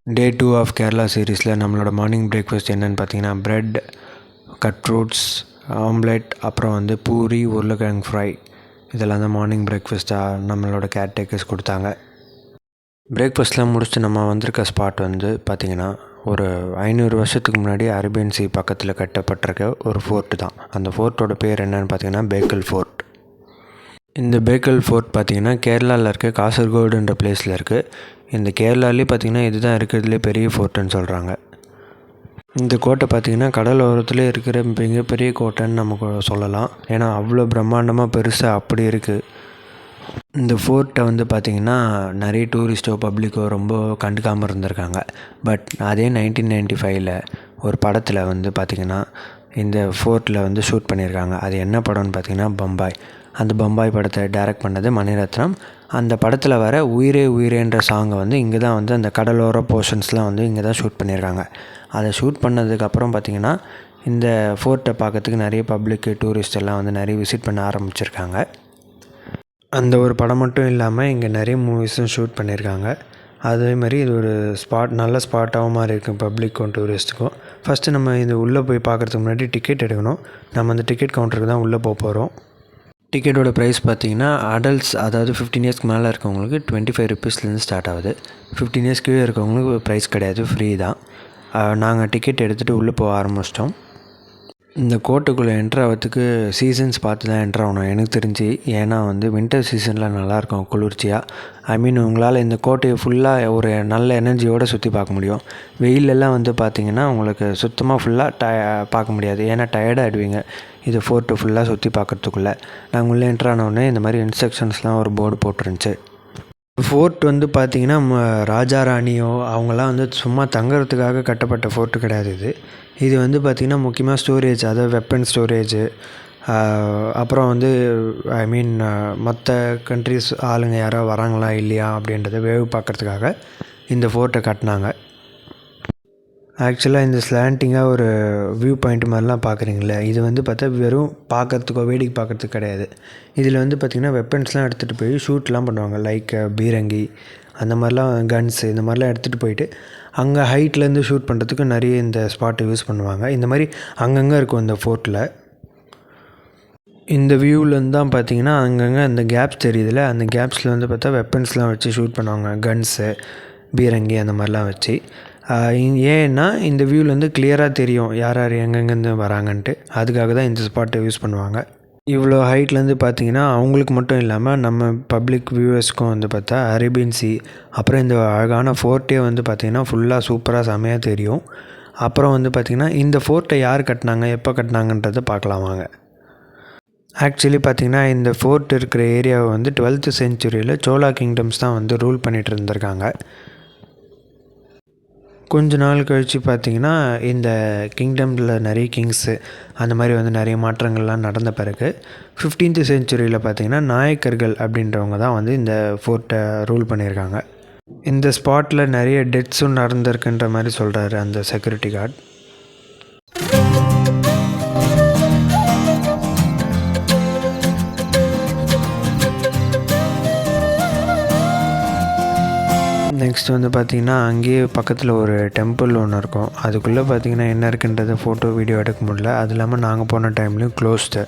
டே 2 of Kerala சீரீஸில் நம்மளோட morning breakfast என்னென்னு பார்த்தீங்கன்னா ப்ரெட், கட் ஃப்ரூட்ஸ், ஆம்லெட், அப்புறம் பூரி, உருளைக்கிழங்கு ஃப்ரை. இதெல்லாம் தான் மார்னிங் பிரேக்ஃபாஸ்ட்டாக நம்மளோட கேர்டேக்கர்ஸ் கொடுத்தாங்க. பிரேக்ஃபாஸ்ட்லாம் முடிச்சுட்டு நம்ம வந்திருக்க ஸ்பாட் பார்த்திங்கன்னா ஒரு 500 வருஷத்துக்கு முன்னாடி அரேபியன் சீ பக்கத்தில் கட்டப்பட்டிருக்க ஒரு ஃபோர்ட்டு தான். அந்த ஃபோர்ட்டோட பேர் என்னென்னு பார்த்தீங்கன்னா பேக்கல் ஃபோர்ட். இந்த பேக்கல் ஃபோர்ட் பார்த்திங்கன்னா கேரளாவில் இருக்க காசர்கோடுன்ற பிளேஸில் இருக்குது. இந்த கேரளாலே பார்த்திங்கன்னா இதுதான் இருக்கிறதுலே பெரிய ஃபோர்ட்டுன்னு சொல்கிறாங்க. இந்த கோட்டை பார்த்திங்கன்னா கடல் ஓரத்துலேயே இருக்கிற மிகப்பெரிய கோட்டைன்னு நமக்கு சொல்லலாம். ஏன்னா அவ்வளோ பிரம்மாண்டமாக பெருசாக அப்படி இருக்குது. இந்த ஃபோர்ட்டை பார்த்திங்கன்னா நிறைய டூரிஸ்ட்டோ பப்ளிக்கோ ரொம்ப கண்டுக்காமல் இருந்திருக்காங்க. பட் அதே 1995 ஒரு படத்தில் பார்த்திங்கன்னா இந்த ஃபோர்ட்டில் ஷூட் பண்ணியிருக்காங்க. அது என்ன படம்னு பார்த்திங்கன்னா பம்பாய். அந்த பம்பாய் படத்தை டைரக்ட் பண்ணது மணிரத்னம். அந்த படத்தில் வர உயிரே உயிரேன்ற சாங்கை இங்கே தான் அந்த கடலோர போர்ஷன்ஸ்லாம் இங்கே தான் ஷூட் பண்ணியிருக்காங்க. அதை ஷூட் பண்ணதுக்கப்புறம் பார்த்திங்கன்னா இந்த ஃபோர்ட்டை பார்க்கறதுக்கு நிறைய பப்ளிக்கு டூரிஸ்ட் எல்லாம் நிறைய விசிட் பண்ண ஆரம்பிச்சிருக்காங்க. அந்த ஒரு படம் மட்டும் இல்லாமல் இங்கே நிறைய மூவிஸும் ஷூட் பண்ணியிருக்காங்க. அதே மாதிரி இது ஒரு நல்ல ஸ்பாட்டாகவும் மாதிரி இருக்குது பப்ளிக்கும் டூரிஸ்ட்டுக்கும். ஃபஸ்ட்டு நம்ம இது உள்ளே போய் பார்க்குறதுக்கு முன்னாடி டிக்கெட் எடுக்கணும். நம்ம அந்த டிக்கெட் கவுண்டருக்கு தான் உள்ளே போகிறோம். டிக்கெட்டோட ப்ரைஸ் பார்த்திங்கன்னா அடல்ட்ஸ், அதாவது 15 இயர்ஸ்க்கு மேலே இருக்கவங்களுக்கு 25 ருபீஸ்லேருந்து ஸ்டார்ட் ஆகுது. 15 இயர்ஸ் கீழே இருக்கவங்களுக்கு ப்ரைஸ் கிடையாது, ஃப்ரீ தான். நாங்கள் டிக்கெட் எடுத்துகிட்டு உள்ளே போக ஆரம்பிச்சிட்டோம். இந்த கோட்டைக்குள்ளே என்ட்ரு ஆகிறதுக்கு சீசன்ஸ் பார்த்து தான் என்ட்ரு ஆகணும் எனக்கு தெரிஞ்சு. ஏன்னா வின்டர் சீசனில் நல்லாயிருக்கும் குளிர்ச்சியாக. உங்களால் இந்த கோட்டையை ஃபுல்லாக ஒரு நல்ல எனர்ஜியோடு சுற்றி பார்க்க முடியும். வெயிலெல்லாம் பார்த்திங்கன்னா உங்களுக்கு சுத்தமாக ஃபுல்லாக பார்க்க முடியாது. ஏன்னா டயர்டாகிடுவீங்க இது ஃபோர்ட்டு ஃபுல்லாக சுற்றி பார்க்குறதுக்குள்ளே. நாங்கள் உள்ளே என்ட்ரு ஆனவுடனே இந்த மாதிரி இன்ஸ்ட்ரக்ஷன்ஸ்லாம் ஒரு போர்டு போட்டுருந்துச்சு. ஃபோர்ட் பார்த்திங்கன்னா ராஜா ராணியோ அவங்களாம் சும்மா தங்குறதுக்காக கட்டப்பட்ட ஃபோர்ட்டு கிடையாது. இது பார்த்திங்கன்னா முக்கியமாக ஸ்டோரேஜ், அதாவது வெப்பன் ஸ்டோரேஜு, அப்புறம் மற்ற கண்ட்ரிஸ் ஆளுங்க யாரோ வராங்களா இல்லையா அப்படின்றத வேவு பார்க்குறதுக்காக இந்த ஃபோர்ட்டை கட்டினாங்க. ஆக்சுவலாக இந்த ஸ்லாண்டிங்காக ஒரு வியூ பாயிண்ட் மாதிரிலாம் பார்க்குறீங்களே, இது பார்த்தா வெறும் பார்க்குறதுக்கோ வேடிக்கை பார்க்குறதுக்கு கிடையாது. இதில் பார்த்திங்கன்னா வெப்பன்ஸ்லாம் எடுத்துகிட்டு போய் ஷூட்லாம் பண்ணுவாங்க. லைக் பீரங்கி, அந்த மாதிரிலாம் கன்ஸு, இந்த மாதிரிலாம் எடுத்துகிட்டு போயிட்டு அங்கே ஹைட்லேருந்து ஷூட் பண்ணுறதுக்கு நிறைய இந்த ஸ்பாட்டை யூஸ் பண்ணுவாங்க. இந்த மாதிரி அங்கங்கே இருக்கும் இந்த ஃபோர்ட்டில். இந்த வியூவிலேருந்து தான் பார்த்திங்கன்னா அங்கங்கே அந்த கேப்ஸ் தெரியுதுல்ல, அந்த கேப்ஸில் பார்த்தா வெப்பன்ஸ்லாம் வச்சு ஷூட் பண்ணுவாங்க. கன்ஸு, பீரங்கி அந்த மாதிரிலாம் வச்சு. ஏன்னா இந்த வியூவிலேருந்து கிளியராக தெரியும் யார் யார் எங்கெங்கேருந்து வராங்கன்ட்டு. அதுக்காக தான் இந்த ஸ்பாட்டை யூஸ் பண்ணுவாங்க. இவ்வளோ ஹைட்லேருந்து பார்த்திங்கன்னா அவங்களுக்கு மட்டும் இல்லாமல் நம்ம பப்ளிக் வியூவர்ஸ்க்கும் பார்த்தா அரேபியன் சீ, அப்புறம் இந்த அழகான ஃபோர்ட்டே பார்த்திங்கன்னா ஃபுல்லாக சூப்பராக செமையாக தெரியும். அப்புறம் பார்த்திங்கன்னா இந்த ஃபோர்ட்டை யார் கட்டினாங்க, எப்போ கட்டினாங்கன்றதை பார்க்கலாம் வாங்க. ஆக்சுவலி பார்த்திங்கன்னா இந்த ஃபோர்ட் இருக்கிற ஏரியாவை 12th செஞ்சுரியில் சோலா கிங்டம்ஸ் தான் ரூல் பண்ணிகிட்டு இருந்திருக்காங்க. கொஞ்ச நாள் கழித்து பார்த்திங்கன்னா இந்த கிங்டமில் நிறைய கிங்ஸு அந்த மாதிரி நிறைய மாற்றங்கள்லாம் நடந்த பிறகு 15th செஞ்சுரியில் பார்த்திங்கன்னா நாயக்கர்கள் அப்படின்றவங்க தான் இந்த ஃபோர்ட்டை ரூல் பண்ணியிருக்காங்க. இந்த ஸ்பாட்டில் நிறைய டெத்ஸும் நடந்திருக்குன்ற மாதிரி சொல்கிறாரு அந்த செக்யூரிட்டி கார்டு. நெக்ஸ்ட் பார்த்திங்கன்னா அங்கேயே பக்கத்தில் ஒரு டெம்பிள் ஒன்று இருக்கும். அதுக்குள்ளே பார்த்திங்கன்னா என்ன இருக்குன்றதை ஃபோட்டோ வீடியோ எடுக்க முடியல. அது இல்லாமல் நாங்கள் போன டைம்லேயும் க்ளோஸ்டு.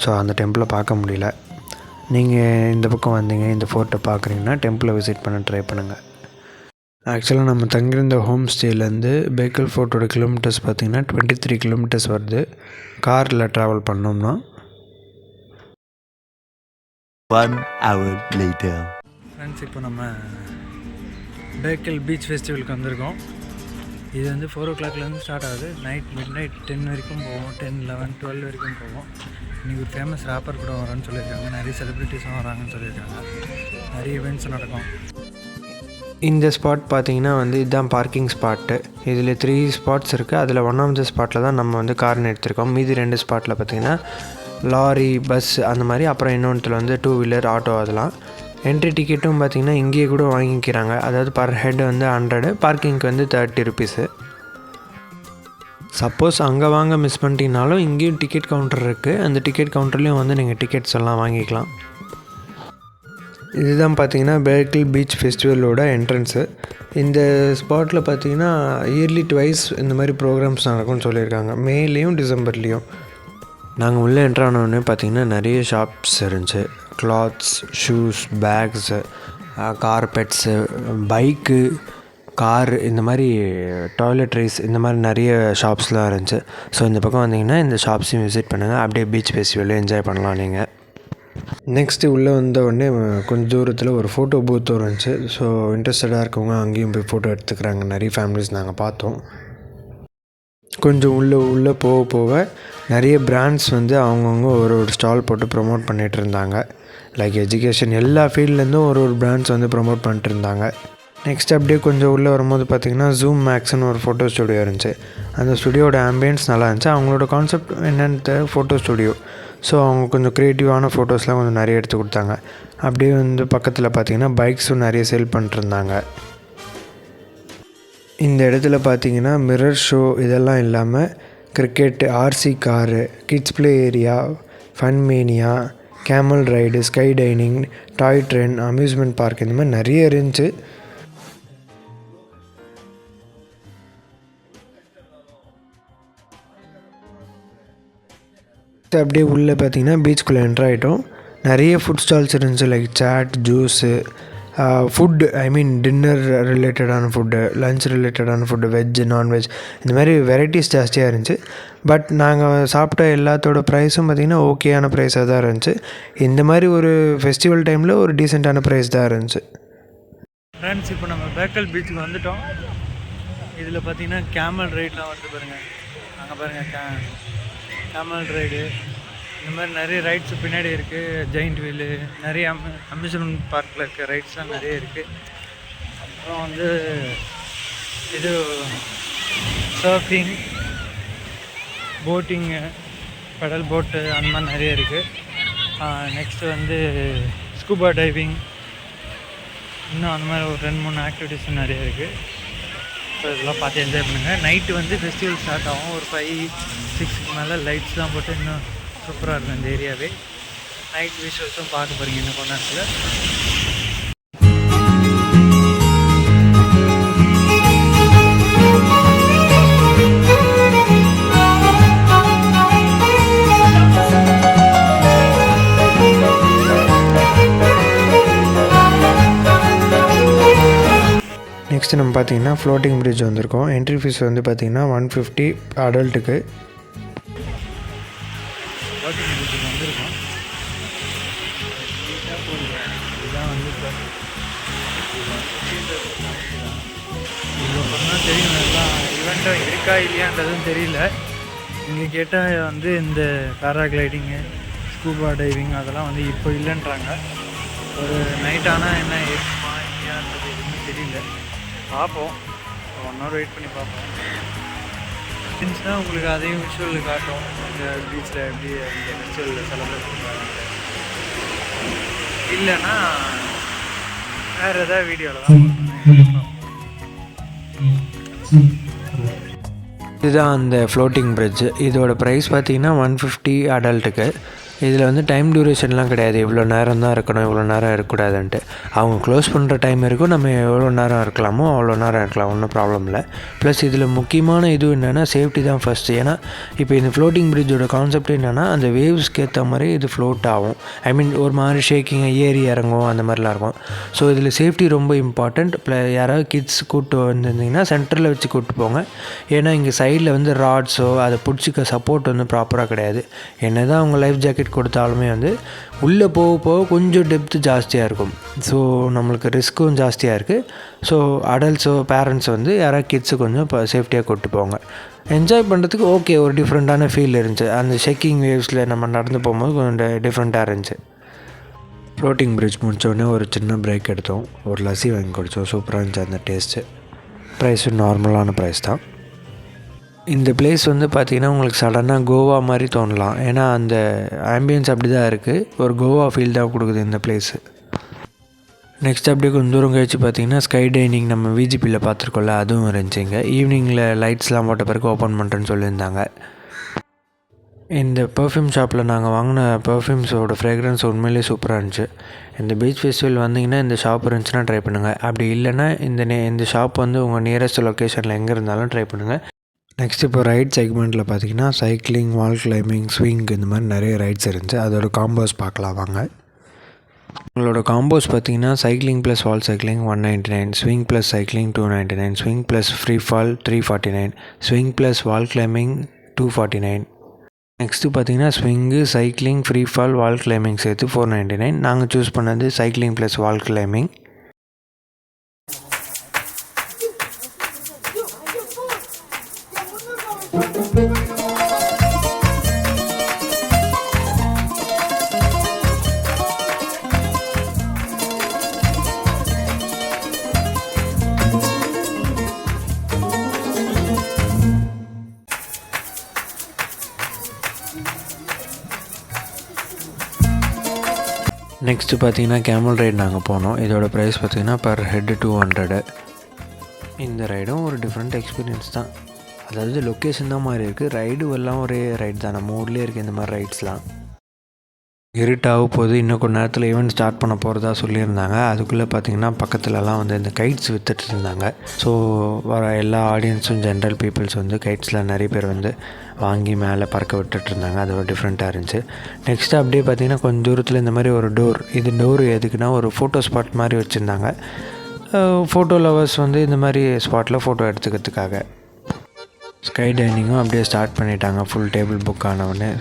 ஸோ அந்த டெம்பிளை பார்க்க முடியல. நீங்கள் இந்த பக்கம் வந்தீங்க, இந்த ஃபோர்ட்டை பார்க்குறீங்கன்னா டெம்பிளை விசிட் பண்ண ட்ரை பண்ணுங்கள். ஆக்சுவலாக நம்ம தங்கியிருந்த ஹோம் ஸ்டேலேருந்து பேக்கல் ஃபோர்ட்டோட கிலோமீட்டர்ஸ் பார்த்திங்கன்னா 23 கிலோமீட்டர்ஸ் வருது. காரில் ட்ராவல் பண்ணோம்னா. 1 hour later. ஃப்ரெண்ட்ஸ், இப்போ நம்ம பேக்கல் பீச் ஃபெஸ்டிவலுக்கு வந்திருக்கோம். இது 4 o'clockலேருந்து ஸ்டார்ட் ஆகுது. மிட் நைட் 10 வரைக்கும் போவோம். 10, 11, 12 வரைக்கும் போவோம். இன்றைக்கி ஒரு ஃபேமஸ் ராப்பர் கூட வரான்னு சொல்லியிருக்காங்க. நிறைய செலிப்ரிட்டிஸும் வராங்கன்னு சொல்லியிருக்காங்க. நிறைய ஈவெண்ட்ஸ் நடக்கும். இந்த ஸ்பாட் பார்த்திங்கன்னா இதுதான் பார்க்கிங் ஸ்பாட்டு. இதில் 3 ஸ்பாட்ஸ் இருக்குது. அதில் 1 ஆஃப் த ஸ்பாட்டில் தான் நம்ம கார்னு எடுத்திருக்கோம். மீதி 2 ஸ்பாட்டில் பார்த்திங்கன்னா லாரி, பஸ் அந்த மாதிரி, அப்புறம் இன்னொன்றுல 2 வீலர், ஆட்டோ அதெல்லாம். என்ட்ரி டிக்கெட்டும் பார்த்திங்கன்னா இங்கேயே கூட வாங்கிக்கிறாங்க. அதாவது பர் ஹெட் 100, பார்க்கிங்க்கு 30 ருபீஸு. சப்போஸ் அங்கே வாங்க மிஸ் பண்ணிட்டீங்கனாலும் இங்கேயும் டிக்கெட் கவுண்டர் இருக்குது. அந்த டிக்கெட் கவுண்டர்லேயும் நீங்கள் டிக்கெட்ஸ் எல்லாம் வாங்கிக்கலாம். இதுதான் பார்த்திங்கன்னா பேக்கல் பீச் ஃபெஸ்டிவலோட என்ட்ரன்ஸு. இந்த ஸ்பாட்டில் பார்த்திங்கன்னா இயர்லி ட்வைஸ் இந்த மாதிரி ப்ரோக்ராம்ஸ் நடக்கும்னு சொல்லியிருக்காங்க, மேலேயும் டிசம்பர்லேயும். நாங்கள் உள்ளே என்ட்ரானோடனே பார்த்திங்கன்னா நிறைய ஷாப்ஸ் இருந்துச்சு. Clothes, shoes, bags, carpets, bike, car, இந்த மாதிரி டாய்லெட்ரிஸ், இந்த மாதிரி நிறைய ஷாப்ஸ்லாம் இருந்துச்சு. ஸோ இந்த பக்கம் வந்தீங்கன்னா இந்த ஷாப்ஸையும் விசிட் பண்ணுங்கள். அப்படியே பீச் ஃபெஸ்டிவலையும் என்ஜாய் பண்ணலாம் நீங்கள். நெக்ஸ்ட்டு உள்ளே வந்த உடனே கொஞ்சம் தூரத்தில் ஒரு ஃபோட்டோ பூத் இருந்துச்சு. ஸோ இன்ட்ரெஸ்டடாக இருக்கவங்க அங்கேயும் போய் ஃபோட்டோ எடுத்துக்கிறாங்க. நிறைய ஃபேமிலிஸ் நாங்கள் பார்த்தோம். கொஞ்சம் உள்ளே போக போக நிறைய பிராண்ட்ஸ் வந்து அவங்கவுங்க ஒரு ஸ்டால் போட்டு ப்ரொமோட் பண்ணிகிட்டு இருந்தாங்க. லைக் எஜுகேஷன், எல்லா ஃபீல்ட்லேருந்தும் ஒரு ப்ராண்ட்ஸ் வந்து ப்ரொமோட் பண்ணிட்டு இருந்தாங்க. நெக்ஸ்ட் அப்படியே கொஞ்சம் உள்ளே வரும்போது பார்த்திங்கன்னா ஜூம் மேக்ஸ்னு ஒரு ஃபோட்டோ ஸ்டுடியோ இருந்துச்சு. அந்த ஸ்டுடியோட ஆம்பியன்ஸ் நல்லா இருந்துச்சு. அவங்களோட கான்செப்ட் என்னென்னு ஃபோட்டோ ஸ்டுடியோ. ஸோ அவங்க கொஞ்சம் க்ரியேட்டிவான ஃபோட்டோஸ்லாம் கொஞ்சம் நிறைய எடுத்து கொடுத்தாங்க. அப்படியே வந்து பக்கத்தில் பார்த்திங்கன்னா பைக்ஸும் நிறைய சேல் பண்ணிட்டுருந்தாங்க. இந்த இடத்துல பார்த்திங்கன்னா மிரர் ஷோ இதெல்லாம் இல்லாமல் cricket, RC car, kids play area, fun mania, camel ride, sky dining, toy train, amusement park, இந்த மாதிரி நிறைய இருந்துச்சு. அப்படியே உள்ளே பார்த்திங்கன்னா பீச்சுக்குள்ளே என்ட்ரு ஆகிட்டோம். நிறைய ஃபுட் ஸ்டால்ஸ் இருந்துச்சு. லைக் சாட், ஜூஸு, ஃபுட்டு, ஐ மீன் டின்னர் ரிலேட்டடான ஃபுட்டு, லன்ச் ரிலேட்டடான ஃபுட்டு, வெஜ்ஜு, நான்வெஜ், இந்த மாதிரி வெரைட்டிஸ் ஜாஸ்தியாக இருந்துச்சு. பட் நாங்கள் சாப்பிட்ட எல்லாத்தோட ப்ரைஸும் பார்த்திங்கன்னா ஓகேயான ப்ரைஸாக தான் இருந்துச்சு. இந்த மாதிரி ஒரு ஃபெஸ்டிவல் டைமில் ஒரு டீசெண்டான ப்ரைஸ் தான் இருந்துச்சு. ஃப்ரெண்ட்ஸ், இப்போ நம்ம பேக்கல் பீச்சுக்கு வந்துவிட்டோம். இதில் பார்த்திங்கன்னா கேமல் ரைட்லாம் வந்து பாருங்கள். அங்கே பாருங்கள், கேமல் ரைடு, இந்த மாதிரி நிறைய ரைட்ஸு பின்னாடி இருக்குது. ஜெயிண்ட் வீலு, நிறைய அம்யூஸ்மெண்ட் பார்க்கில் இருக்க ரைட்ஸ்லாம் நிறைய இருக்குது. அப்புறம் வந்து இது சர்ஃபிங், போட்டிங்கு, பெடல் போட்டு, அந்த மாதிரி நிறைய இருக்குது. நெக்ஸ்ட்டு வந்து ஸ்கூபா டைவிங், இன்னும் அந்த மாதிரி ஒரு 2-3 ஆக்டிவிட்டீஸும் நிறைய இருக்குது. ஸோ இதெல்லாம் பார்த்து என்ஜாய் பண்ணுங்கள். நைட்டு வந்து ஃபெஸ்டிவல் ஸ்டார்ட் ஆகும். ஒரு 5-6க்கு மேலே லைட்ஸ்லாம் போட்டு இன்னும் சூப்பராக இருக்கும் இந்த ஏரியாவே. நைட் விஷுவல்ஸும் பார்க்க போகிறீங்க இன்னும் கொஞ்ச நேரத்தில். நெக்ஸ்ட்டு நம்ம பார்த்திங்கன்னா ஃப்ளோட்டிங் பிரிட்ஜ் வந்திருக்கோம். என்ட்ரி ஃபீஸ் வந்து பார்த்திங்கன்னா 150 அடல்ட்டுக்கு. ஃப்ளோட்டிங் பிரிட்ஜுக்கு வந்திருக்கோம். இதுதான் வந்து இவ்வளோ பண்ணால் தெரியும். எல்லாம் ஈவெண்ட்டாக இருக்கா இல்லையான்றதும் தெரியல. இங்கே கேட்டால் வந்து இந்த பேராகிளைடிங்கு, ஸ்கூபா டைவிங் அதெல்லாம் வந்து இப்போ இல்லைன்றாங்க. ஒரு நைட் ஆனால் என்ன இருக்குமா இல்லையான்றது எதுவுமே தெரியல. பார்ப்போம், 1 hour வெயிட் பண்ணி பார்ப்போம். இருந்துச்சுன்னா உங்களுக்கு அதையும் விஷுவல் காட்டும். இந்த பீச்சில் எப்படி அந்த ஃபெஸ்டிவலில் செலிப்ரேட் பண்ணுறாங்க. இல்லைன்னா வேறு எதாவது வீடியோவில் தான். இதுதான் அந்த ஃப்ளோட்டிங் பிரிட்ஜ். இதோட ப்ரைஸ் பார்த்திங்கன்னா 150 அடல்ட்டுக்கு. இதில் வந்து டைம் டியூரேஷன்லாம் கிடையாது. இவ்வளோ நேரம் தான் இருக்கணும், இவ்வளோ நேரம் இருக்கக்கூடாதுன்ட்டு. அவங்க க்ளோஸ் பண்ணுற டைம் இருக்கும். நம்ம எவ்வளோ நேரம் இருக்கலாமோ அவ்வளோ நேரம் இருக்கலாம், ஒன்றும் ப்ராப்ளம் இல்லை. ப்ளஸ் இதில் முக்கியமான இது என்னென்னா சேஃப்டி தான் ஃபஸ்ட்டு. ஏன்னா இப்போ இந்த ஃப்ளோட்டிங் பிரிட்ஜோட கான்செப்ட் என்னென்னா அந்த வேவ்ஸ்க்கு ஏற்ற மாதிரி இது ஃப்ளோட் ஆகும். ஐ மீன் ஒரு மாதிரி ஷேக்கிங், ஏறி இறங்கும், அந்த மாதிரிலாம் இருக்கும். ஸோ இதில் சேஃப்டி ரொம்ப இம்பார்ட்டண்ட். யாராவது கிட்ஸ் கூப்பிட்டு வந்திருந்தீங்கன்னா சென்டரில் வச்சு கூப்பிட்டு போங்க. ஏன்னா இங்கே சைடில் வந்து ராட்ஸோ அதை பிடிச்சிக்க சப்போர்ட் வந்து ப்ராப்பராக கிடையாது. என்ன தான் அவங்க லைஃப் ஜாக்கெட் கொடுத்தாலுமே வந்து உள்ளே போக போக கொஞ்சம் டெப்த்து ஜாஸ்தியாக இருக்கும். ஸோ நம்மளுக்கு ரிஸ்க்கும் ஜாஸ்தியாக இருக்குது. ஸோ அடல்ட்ஸோ பேரண்ட்ஸ் வந்து யாராவது கிட்ஸு கொஞ்சம் இப்போ சேஃப்டியாக கூப்பிட்டு போங்க. என்ஜாய் பண்ணுறதுக்கு ஓகே, ஒரு டிஃப்ரெண்ட்டான ஃபீல் இருந்துச்சு. அந்த ஷேக்கிங் வேவ்ஸில் நம்ம நடந்து போகும்போது கொஞ்சம் டிஃப்ரெண்ட்டாக இருந்துச்சு. ஃப்ளோட்டிங் பிரிட்ஜ் முடித்தோடனே ஒரு சின்ன பிரேக் எடுத்தோம். ஒரு லஸ்ஸி வாங்கி குடித்தோம். சூப்பராக இருந்துச்சு அந்த டேஸ்ட்டு. ப்ரைஸும் நார்மலான ப்ரைஸ் தான். இந்த பிளேஸ் வந்து பார்த்திங்கன்னா உங்களுக்கு சடனாக கோவா மாதிரி தோணலாம். ஏன்னா அந்த ஆம்பியன்ஸ் அப்படி தான் இருக்குது. ஒரு கோவா ஃபீல் தான் கொடுக்குது இந்த பிளேஸு. நெக்ஸ்ட் அப்படியே கொஞ்சம் தூரம் கழிச்சு பார்த்திங்கன்னா ஸ்கை டைனிங் நம்ம விஜிபியில் பார்த்துருக்கோம்ல, அதுவும் இருந்துச்சுங்க. ஈவினிங்கில் லைட்ஸ்லாம் போட்ட பிறகு ஓப்பன் பண்ணுறேன்னு சொல்லியிருந்தாங்க. இந்த பெர்ஃப்யூம் ஷாப்பில் நாங்கள் வாங்கின பெர்ஃப்யூம்ஸோட ஃப்ரேக்ரன்ஸ் உண்மையிலேயே சூப்பராக இருந்துச்சு. இந்த பீச் ஃபெஸ்டிவல் வந்தீங்கன்னா இந்த ஷாப் இருந்துச்சுன்னா ட்ரை பண்ணுங்கள். அப்படி இல்லைன்னா இந்த ஷாப் வந்து உங்கள் நியரஸ்ட் லொக்கேஷனில் எங்கே இருந்தாலும் ட்ரை பண்ணுங்கள். நெக்ஸ்ட் இப்போ ரைட் செக்மெண்ட்டில் பார்த்தீங்கன்னா சைக்கிளிங், வால் கிளைம்பிங், ஸ்விங் இந்த மாதிரி நிறைய ரைட்ஸ் இருந்துச்சு. அதோட காம்போஸ் பார்க்கலாம் வாங்க. உங்களோட காம்போஸ் பார்த்தீங்கன்னா cycling plus wall cycling 199, swing plus cycling 299, swing plus free fall 349, swing plus wall climbing 249. Next பார்த்தீங்கன்னா swing, cycling, free fall, wall climbing சேர்த்து 499. நாங்கள் சூஸ் பண்ணது cycling plus wall climbing. Next பார்த்தீங்கன்னா கேமல் ரைடு நாங்கள் போனோம். இதோட price பார்த்தீங்கன்னா per head 200. இந்த ரைடும் ஒரு டிஃப்ரெண்ட் எக்ஸ்பீரியன்ஸ் தான். அதாவது லொக்கேஷன் தான் மாதிரி இருக்குது, ரைடு எல்லாம் ஒரே ரைடு தான். நம்ம ஊர்லேயே இருக்குது இந்த மாதிரி ரைட்ஸ்லாம். இருட்டாக போது இன்னும் கொஞ்சம் நேரத்தில் ஈவெண்ட் ஸ்டார்ட் பண்ண போகிறதா சொல்லியிருந்தாங்க. அதுக்குள்ளே பார்த்திங்கன்னா பக்கத்துலலாம் வந்து இந்த கைட்ஸ் விற்றுட்டு இருந்தாங்க. ஸோ வர எல்லா ஆடியன்ஸும் ஜென்ரல் பீப்புள்ஸ் வந்து கைட்ஸில் நிறைய பேர் வந்து வாங்கி மேலே பறக்க விட்டுட்டு இருந்தாங்க. அது ஒரு டிஃப்ரெண்ட்டாக இருந்துச்சு. நெக்ஸ்ட்டு அப்படியே பார்த்திங்கன்னா கொஞ்சம் தூரத்தில் இந்த மாதிரி ஒரு டோர் எதுக்குன்னா ஒரு ஃபோட்டோ ஸ்பாட் மாதிரி வச்சுருந்தாங்க. ஃபோட்டோ லவர்ஸ் வந்து இந்த மாதிரி ஸ்பாட்டில் ஃபோட்டோ எடுத்துக்கிறதுக்காக. ஸ்கை டைனிங்கும் அப்படியே ஸ்டார்ட் பண்ணிட்டாங்க ஃபுல் டேபிள் புக் ஆனவுடனே.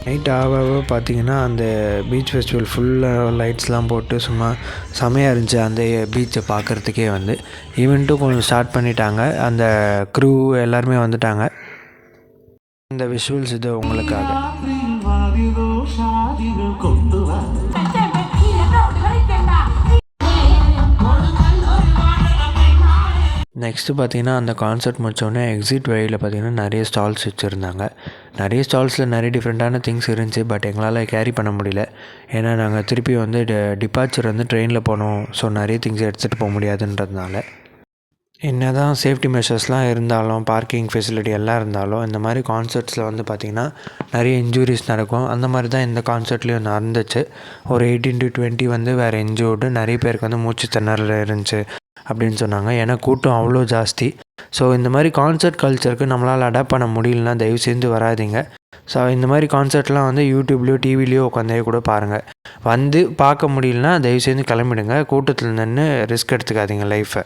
நைட் ஆக பார்த்திங்கன்னா அந்த பீச் ஃபெஸ்டிவல் ஃபுல்லாக லைட்ஸ்லாம் போட்டு சும்மா செமையாக இருந்துச்சு அந்த பீச்சை பார்க்குறதுக்கே. வந்து ஈவெண்ட்டும் கொஞ்சம் ஸ்டார்ட் பண்ணிட்டாங்க. அந்த க்ரூ எல்லாருமே வந்துட்டாங்க. இந்த விஷுவல்ஸ் இது உங்களுக்காக. நெக்ஸ்ட்டு பார்த்திங்கன்னா அந்த கான்சர்ட் முடித்தோடனே எக்ஸிட் வழியில் பார்த்திங்கன்னா நிறைய ஸ்டால்ஸ் வச்சுருந்தாங்க. நிறைய ஸ்டால்ஸில் நிறைய டிஃப்ரெண்ட்டான திங்ஸ் இருந்துச்சு. பட் எங்களால் கேரி பண்ண முடியல. ஏன்னா நாங்கள் திருப்பி வந்து டிபார்ச்சர் வந்து ட்ரெயினில் போனோம். ஸோ நிறைய திங்ஸ் எடுத்துகிட்டு போக முடியாதுன்றதுனால. என்ன தான் சேஃப்டி மெஷர்ஸ்லாம் இருந்தாலும், பார்க்கிங் ஃபெசிலிட்டி எல்லாம் இருந்தாலும், இந்த மாதிரி கான்சர்ட்ஸில் வந்து பார்த்திங்கன்னா நிறைய இன்ஜூரிஸ் நடக்கும். அந்த மாதிரி தான் இந்த கான்சர்ட்லேயும் நடந்துச்சு. ஒரு 18 to 20 வந்து வேறு இன்ஜூர்டு, நிறைய பேருக்கு வந்து மூச்சு திணறல் இருந்துச்சு அப்படின்னு சொன்னாங்க. ஏன்னா கூட்டம் அவ்வளோ ஜாஸ்தி. ஸோ இந்த மாதிரி கான்சர்ட் கல்ச்சருக்கு நம்மளால் அடாப்ட் பண்ண முடியலன்னா தயவு செஞ்சு வராதிங்க. ஸோ இந்த மாதிரி கான்சர்ட்லாம் வந்து யூடியூப்லேயோ டிவிலேயோ உட்காந்தே கூட பாருங்கள். வந்து பார்க்க முடியலன்னா தயவு செஞ்சு கிளம்பிடுங்க. கூட்டத்தில் நின்று ரிஸ்க் எடுத்துக்காதீங்க லைஃப்பை.